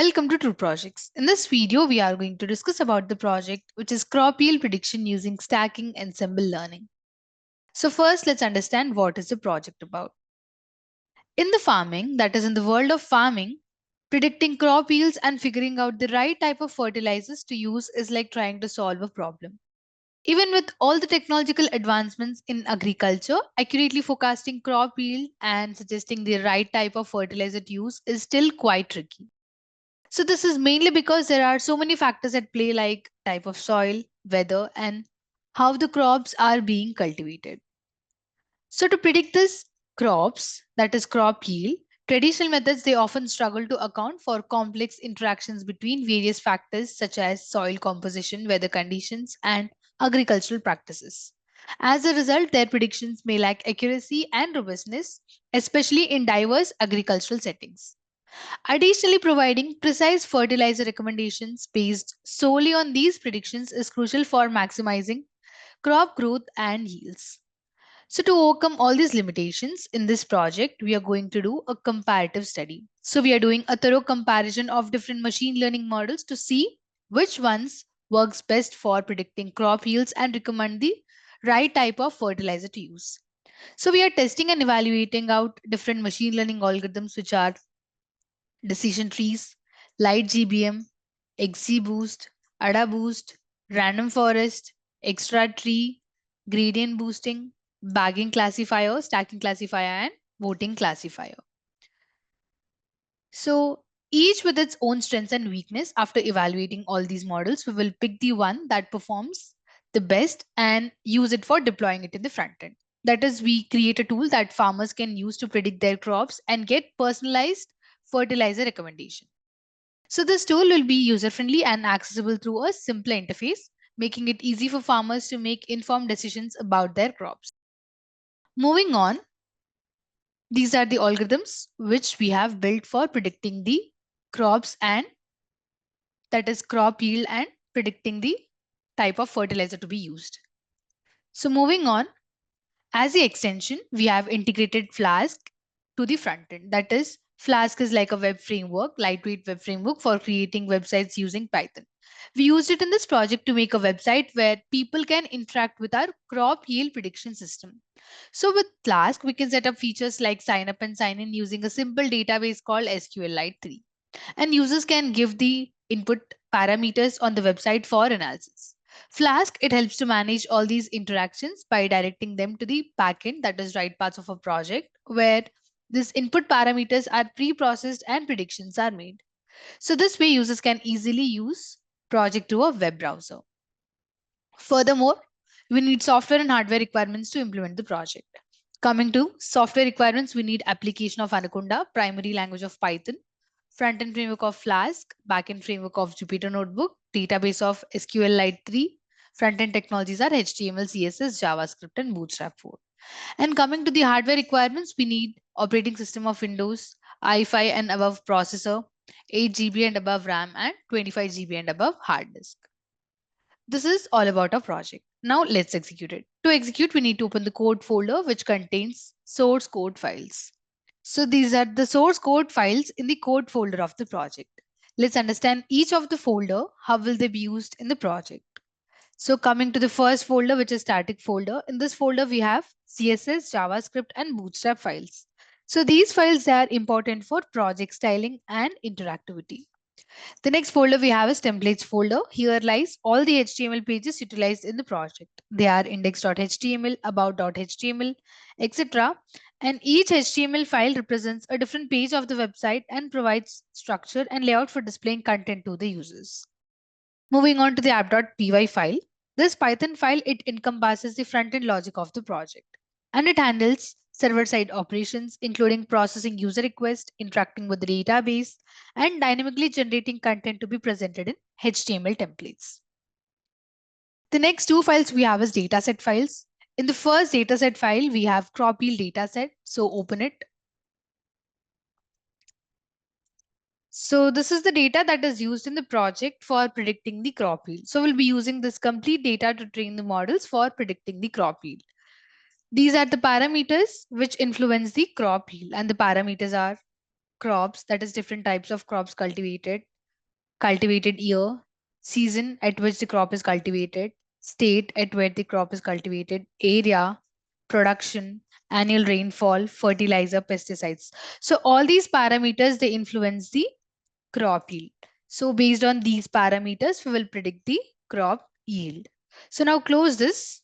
Welcome to True Projects. In this video, we are going to discuss about the project which is crop yield prediction using stacking ensemble learning. So first, let's understand what is the project about. In the farming, that is in the world of farming, predicting crop yields and figuring out the right type of fertilizers to use is like trying to solve a problem. Even with all the technological advancements in agriculture, accurately forecasting crop yield and suggesting the right type of fertilizer to use is still quite tricky. So this is mainly because there are so many factors at play like type of soil, weather, and how the crops are being cultivated. So to predict this crops, that is crop yield, traditional methods they often struggle to account for complex interactions between various factors such as soil composition, weather conditions, and agricultural practices. As a result, their predictions may lack accuracy and robustness, especially in diverse agricultural settings. Additionally, providing precise fertilizer recommendations based solely on these predictions is crucial for maximizing crop growth and yields. So, to overcome all these limitations in this project, we are going to do a comparative study. So, we are doing a thorough comparison of different machine learning models to see which ones works best for predicting crop yields and recommend the right type of fertilizer to use. So, we are testing and evaluating out different machine learning algorithms which are decision trees, light GBM, XGBoost, ADA boost, random forest, extra tree, gradient boosting, bagging classifier, stacking classifier, and voting classifier. So each with its own strengths and weakness, after evaluating all these models, we will pick the one that performs the best and use it for deploying it in the front end. That is, we create a tool that farmers can use to predict their crops and get personalized fertilizer recommendation. So this tool will be user-friendly and accessible through a simple interface, making it easy for farmers to make informed decisions about their crops. Moving on, these are the algorithms which we have built for predicting the crops and that is crop yield and predicting the type of fertilizer to be used. So moving on, as the extension, we have integrated Flask to the front end. That is, Flask is like a web framework, lightweight web framework for creating websites using Python. We used it in this project to make a website where people can interact with our crop yield prediction system. So with Flask, we can set up features like sign up and sign in using a simple database called SQLite 3. And users can give the input parameters on the website for analysis. Flask, it helps to manage all these interactions by directing them to the backend, that is right parts of a project, where these input parameters are pre-processed and predictions are made. So this way users can easily use project to a web browser. Furthermore, we need software and hardware requirements to implement the project. Coming to software requirements, we need application of Anaconda, primary language of Python, front-end framework of Flask, back-end framework of Jupyter Notebook, database of SQLite 3. Front-end technologies are HTML, CSS, JavaScript, and Bootstrap 4. And coming to the hardware requirements, we need operating system of Windows, i5 and above processor, 8 GB and above RAM, and 25 GB and above hard disk. This is all about our project. Now let's execute it. To execute, we need to open the code folder which contains source code files. So these are the source code files in the code folder of the project. Let's understand each of the folder, how will they be used in the project. So coming to the first folder, which is static folder, in this folder we have CSS, JavaScript, and Bootstrap files. So these files are important for project styling and interactivity. The next folder we have is templates folder. Here lies all the HTML pages utilized in the project. They are index.html, about.html, etc. And each HTML file represents a different page of the website and provides structure and layout for displaying content to the users. Moving on to the app.py file. This Python file, it encompasses the front-end logic of the project. And it handles server-side operations, including processing user requests, interacting with the database, and dynamically generating content to be presented in HTML templates. The next two files we have is dataset files. In the first dataset file, we have crop yield dataset. So open it. So this is the data that is used in the project for predicting the crop yield. So we'll be using this complete data to train the models for predicting the crop yield. These are the parameters which influence the crop yield, and the parameters are crops, that is different types of crops cultivated, cultivated year, season at which the crop is cultivated, state at where the crop is cultivated, area, production, annual rainfall, fertilizer, pesticides. So all these parameters, they influence the crop yield. So based on these parameters, we will predict the crop yield. So now close this.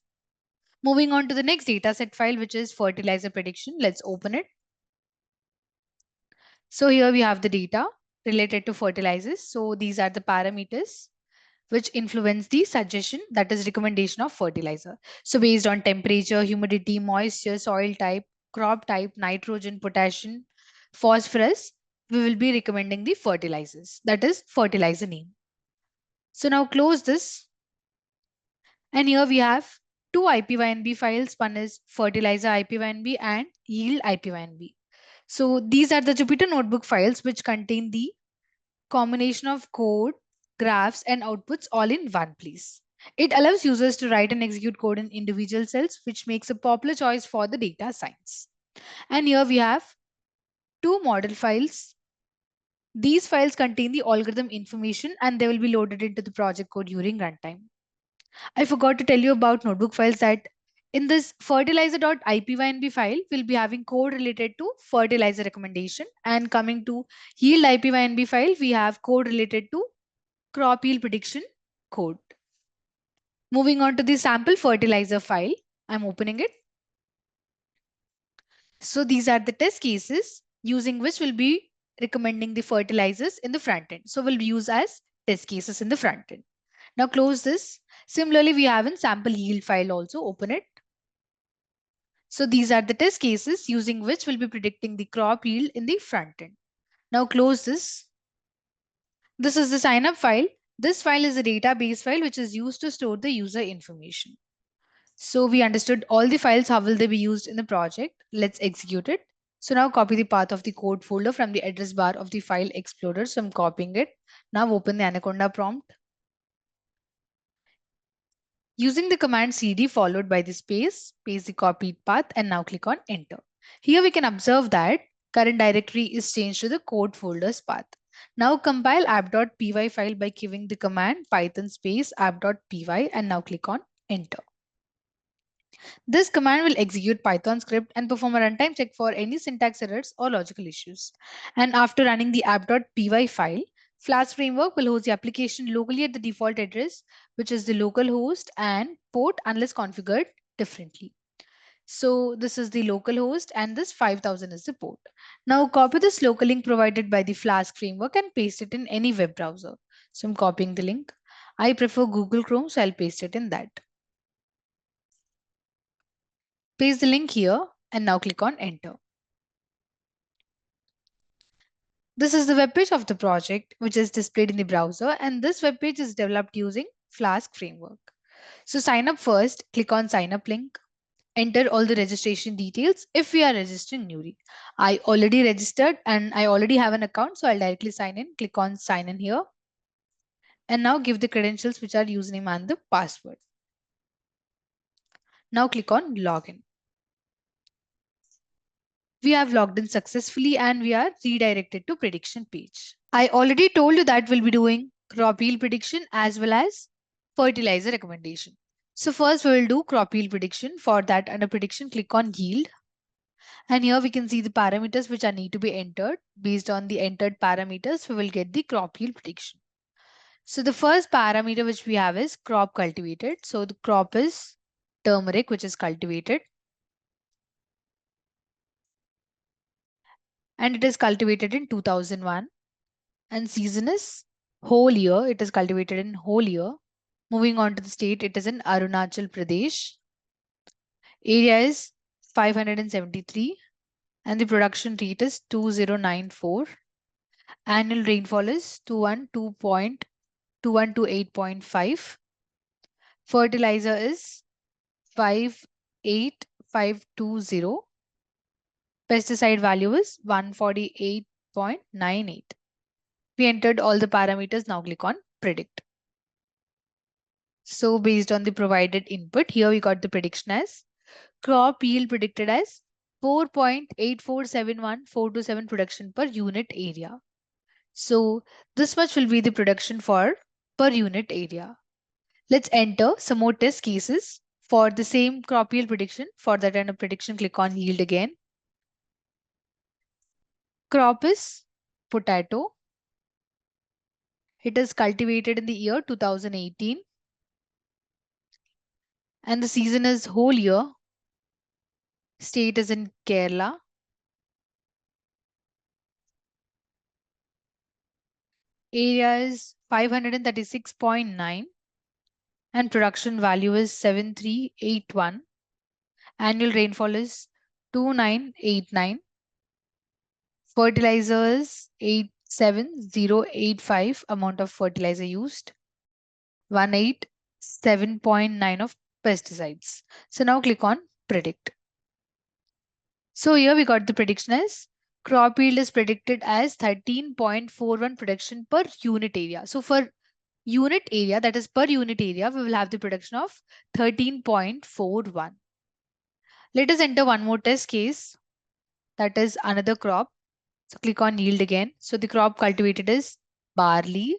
Moving on to the next dataset file, which is fertilizer prediction. Let's open it. So here we have the data related to fertilizers. So these are the parameters which influence the suggestion, that is recommendation of fertilizer. So based on temperature, humidity, moisture, soil type, crop type, nitrogen, potassium, phosphorus, we will be recommending the fertilizers, that is fertilizer name. So now close this. And here we have two IPYNB files. One is fertilizer IPYNB and yield IPYNB. So these are the Jupyter Notebook files which contain the combination of code, graphs, and outputs all in one place. It allows users to write and execute code in individual cells, which makes a popular choice for the data science. And here we have two model files. These files contain the algorithm information and they will be loaded into the project code during runtime. I forgot to tell you about notebook files that in this fertilizer.ipynb file, we'll be having code related to fertilizer recommendation. And coming to yield ipynb file, we have code related to crop yield prediction code. Moving on to the sample fertilizer file, I'm opening it. So these are the test cases using which we'll be recommending the fertilizers in the front end. So we'll use as test cases in the front end. Now close this. Similarly, we have in sample yield file also, open it. So these are the test cases using which we'll be predicting the crop yield in the front end. Now close this. This is the sign up file. This file is a database file which is used to store the user information. So we understood all the files, how will they be used in the project. Let's execute it. So now copy the path of the code folder from the address bar of the file explorer. So I'm copying it. Now open the Anaconda prompt. Using the command cd followed by the space, paste the copied path and now click on enter. Here we can observe that current directory is changed to the code folders path. Now compile app.py file by giving the command python space app.py and now click on enter. This command will execute Python script and perform a runtime check for any syntax errors or logical issues. And after running the app.py file, Flask framework will host the application locally at the default address, which is the local host and port unless configured differently. So this is the local host and this 5000 is the port. Now copy this local link provided by the Flask framework and paste it in any web browser. So I'm copying the link. I prefer Google Chrome, so I'll paste it in that. Paste the link here and now click on enter. This is the web page of the project, which is displayed in the browser, and this web page is developed using Flask framework. So sign up first, click on sign up link, enter all the registration details if we are registering newly. I already registered and I already have an account, so I'll directly sign in, click on sign in here, and now give the credentials which are username and the password. Now click on login. We have logged in successfully and we are redirected to prediction page. I already told you that we'll be doing crop yield prediction as well as fertilizer recommendation. So first we will do crop yield prediction. For that, under prediction, click on yield. And here we can see the parameters which are need to be entered. Based on the entered parameters, we will get the crop yield prediction. So the first parameter which we have is crop cultivated. So the crop is turmeric, which is cultivated. And it is cultivated in 2001. And season is whole year. It is cultivated in whole year. Moving on to the state, it is in Arunachal Pradesh. Area is 573 and the production rate is 2094. Annual rainfall is 212.2128.5. Fertilizer is 58520. Pesticide value is 148.98. We entered all the parameters. Now click on predict. So based on the provided input, here we got the prediction as crop yield predicted as 4.8471427 production per unit area. So this much will be the production for per unit area. Let's enter some more test cases for the same crop yield prediction. For that kind of prediction, click on yield again. Crop is potato. It is cultivated in the year 2018 and the season is whole year. State is in Kerala. Area is 536.9 and production value is 7381. Annual rainfall is 2989. Fertilizer is 87085 amount of fertilizer used. 187.9 of pesticides. So now click on predict. So here we got the prediction as crop yield is predicted as 13.41 production per unit area. So for unit area, that is per unit area, we will have the production of 13.41. Let us enter one more test case, that is another crop. So click on yield again. So the crop cultivated is barley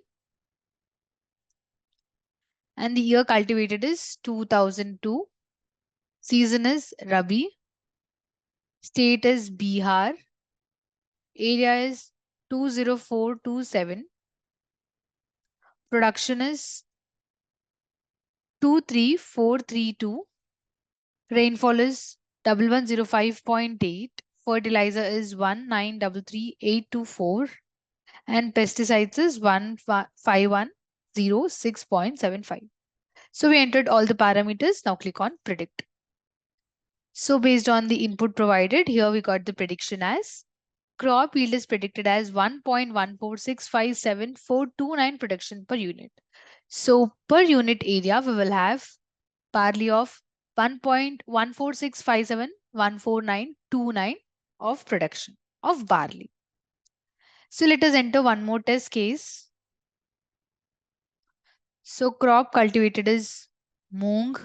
and the year cultivated is 2002. Season is Rabi. State is Bihar. Area is 20427. Production is 23432. Rainfall is 1105.8. Fertilizer is 1933824. And pesticides is 15106.75. So we entered all the parameters. Now click on predict. So based on the input provided, here we got the prediction as crop yield is predicted as 1.14657,429 production per unit. So per unit area, we will have barley of 1.14657,14929 of production of barley. So let us enter one more test case. So crop cultivated is moong.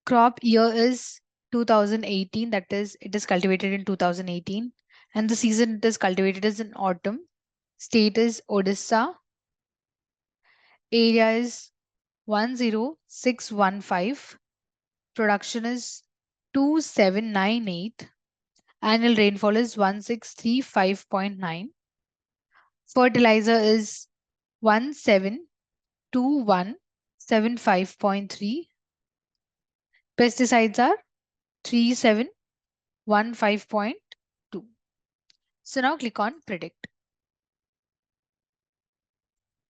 Crop year is 2018, that is, it is cultivated in 2018. And the season it is cultivated is in autumn. State is Odisha. Area is 10615. Production is 2798. Annual rainfall is 1635.9. Fertilizer is 172175.3. Pesticides are 3715.2. So now click on predict.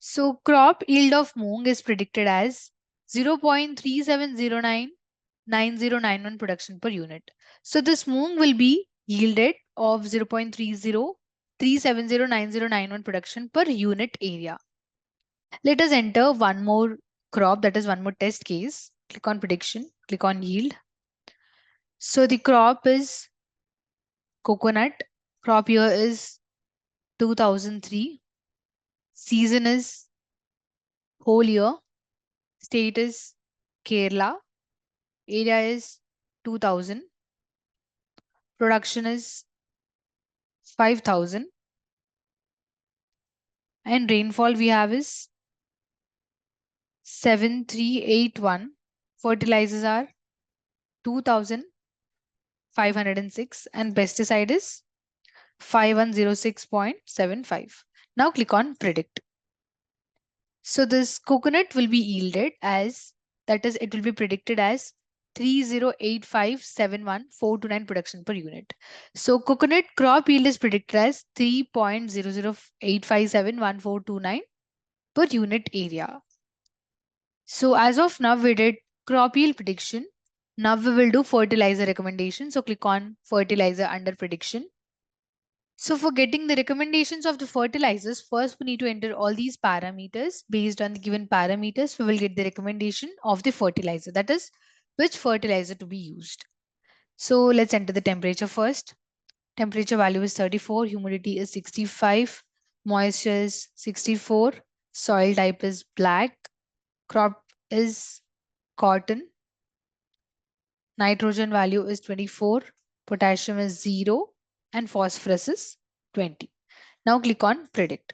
So crop yield of moong is predicted as 0.37099091 production per unit. So this moong will be yielded of 0.303709091 production per unit area. Let us enter one more crop, that is one more test case. Click on prediction, click on yield. So the crop is coconut. Crop year is 2003. Season is whole year. State is Kerala. Area is 2000. Production is 5000. And rainfall we have is 7381. Fertilizers are 2506 and pesticide is 5106.75. Now click on predict. So this coconut will be yielded as, that is, it will be predicted as 308571,429 production per unit. So coconut crop yield is predicted as 3.008571429 per unit area. So as of now, we did crop yield prediction. Now we will do fertilizer recommendation. So click on fertilizer under prediction. So for getting the recommendations of the fertilizers, first we need to enter all these parameters. Based on the given parameters, we will get the recommendation of the fertilizer. That is, which fertilizer to be used. So let's enter the temperature first. Temperature value is 34, humidity is 65, moisture is 64, soil type is black, crop is cotton, nitrogen value is 24, potassium is 0, and phosphorus is 20. Now click on predict.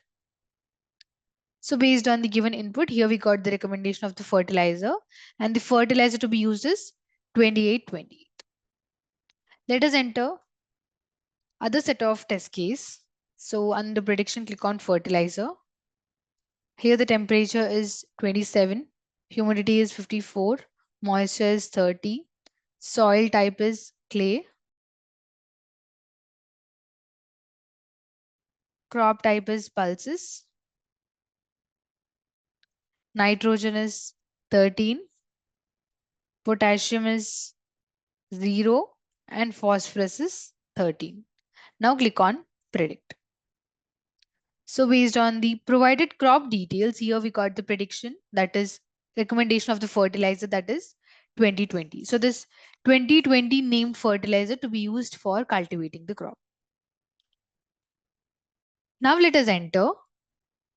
So based on the given input, here we got the recommendation of the fertilizer, and the fertilizer to be used is 2828. Let us enter other set of test case. So under prediction, click on fertilizer. Here the temperature is 27, humidity is 54, moisture is 30, soil type is clay, crop type is pulses, nitrogen is 13, potassium is 0, and phosphorus is 13. Now click on predict. So based on the provided crop details, here we got the prediction, that is recommendation of the fertilizer, that is 2020. So this 2020 named fertilizer to be used for cultivating the crop. Now let us enter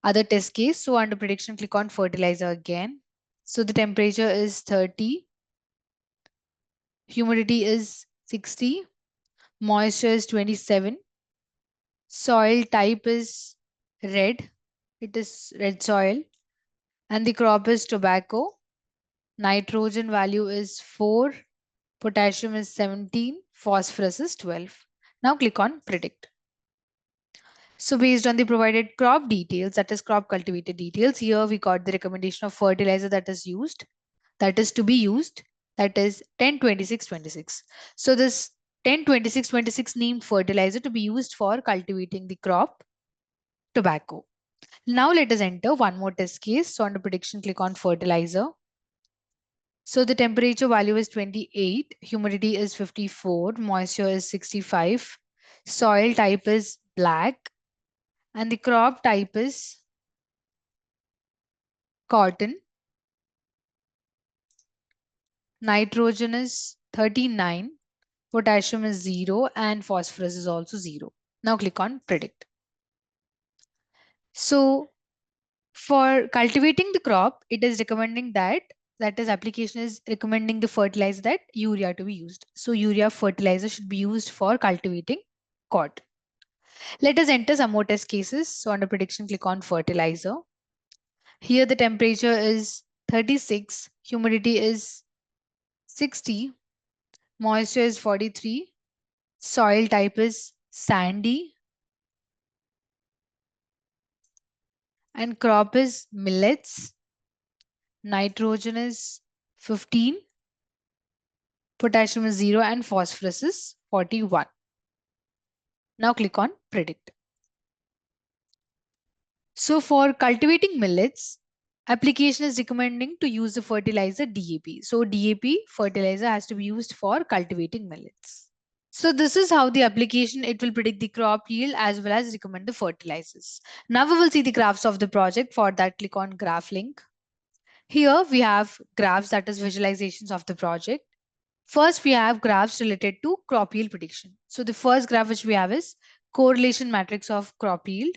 other test case. So under prediction, click on fertilizer again. So the temperature is 30, humidity is 60, moisture is 27, soil type is red, it is red soil, and the crop is tobacco. Nitrogen value is 4, potassium is 17, phosphorus is 12. Now click on predict. So based on the provided crop details, that is crop cultivated details, here we got the recommendation of fertilizer that is used, that is to be used, that is 10-26-26. So this 10-26-26 named fertilizer to be used for cultivating the crop tobacco. Now let us enter one more test case. So under prediction, click on fertilizer. So the temperature value is 28, humidity is 54, moisture is 65, soil type is black, and the crop type is cotton. Nitrogen is 39, potassium is 0, and phosphorus is also 0. Now click on predict. So for cultivating the crop, it is recommending that is application is recommending the fertilizer, that urea to be used. So urea fertilizer should be used for cultivating cotton. Let us enter some more test cases. So under prediction, click on fertilizer. Here the temperature is 36, humidity is 60, moisture is 43, soil type is sandy, and crop is millets. Nitrogen is 15, potassium is 0, and phosphorus is 41. Now click on predict. So for cultivating millets, application is recommending to use the fertilizer DAP. So DAP fertilizer has to be used for cultivating millets. So this is how the application, it will predict the crop yield as well as recommend the fertilizers. Now we will see the graphs of the project. For that, click on graph link. Here we have graphs, that is visualizations of the project. First, we have graphs related to crop yield prediction. So the first graph which we have is correlation matrix of crop yield.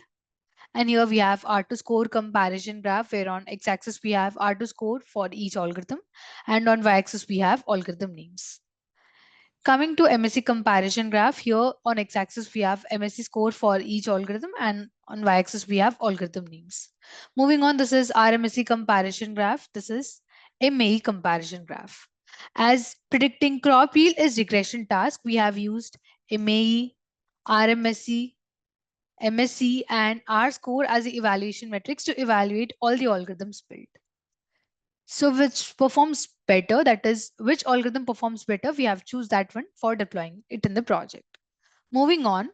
And here we have R2 score comparison graph, where on x-axis we have R2 score for each algorithm, and on y-axis we have algorithm names. Coming to MSC comparison graph, here on x-axis we have MSC score for each algorithm, and on y-axis we have algorithm names. Moving on, this is RMSE comparison graph. This is MAE comparison graph. As predicting crop yield is regression task, we have used MAE, RMSE, MSC, and R score as the evaluation metrics to evaluate all the algorithms built. So which performs better, that is which algorithm performs better, we have choose that one for deploying it in the project. Moving on,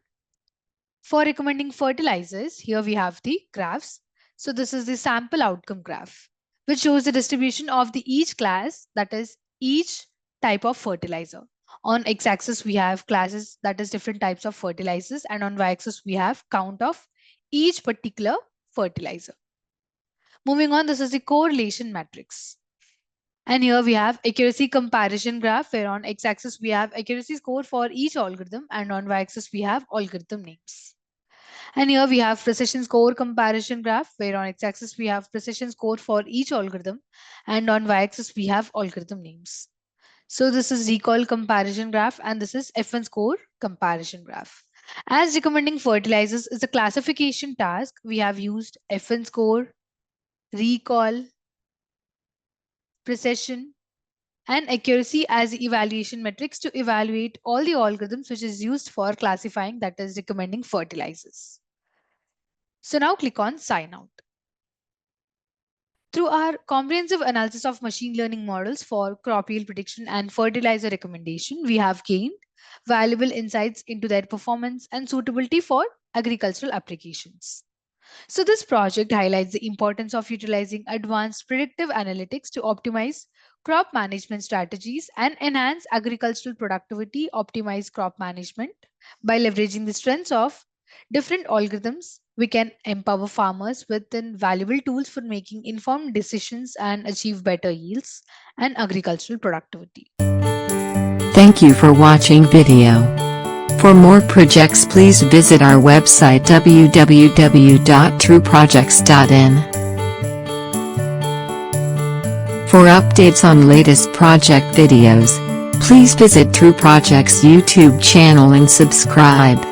for recommending fertilizers, here we have the graphs. So this is the sample outcome graph, which shows the distribution of the each class, that is each type of fertilizer. On x-axis, we have classes, that is different types of fertilizers, and on y-axis, we have count of each particular fertilizer. Moving on, this is the correlation matrix. And here we have accuracy comparison graph, where on x-axis we have accuracy score for each algorithm, and on y-axis we have algorithm names. And here we have precision score comparison graph, where on x-axis we have precision score for each algorithm, and on y-axis we have algorithm names. So this is recall comparison graph, and this is F1 score comparison graph. As recommending fertilizers is a classification task, we have used FN score, recall, precision, and accuracy as evaluation metrics to evaluate all the algorithms which is used for classifying, that is recommending fertilizers. So now click on sign out. Through our comprehensive analysis of machine learning models for crop yield prediction and fertilizer recommendation, we have gained valuable insights into their performance and suitability for agricultural applications. So, this project highlights the importance of utilizing advanced predictive analytics to optimize crop management strategies and enhance agricultural productivity, optimize crop management. By leveraging the strengths of different algorithms, we can empower farmers with valuable tools for making informed decisions and achieve better yields and agricultural productivity. Thank you for watching video. For more projects, please visit our website www.trueprojects.in. For updates on latest project videos, please visit True Projects YouTube channel and subscribe.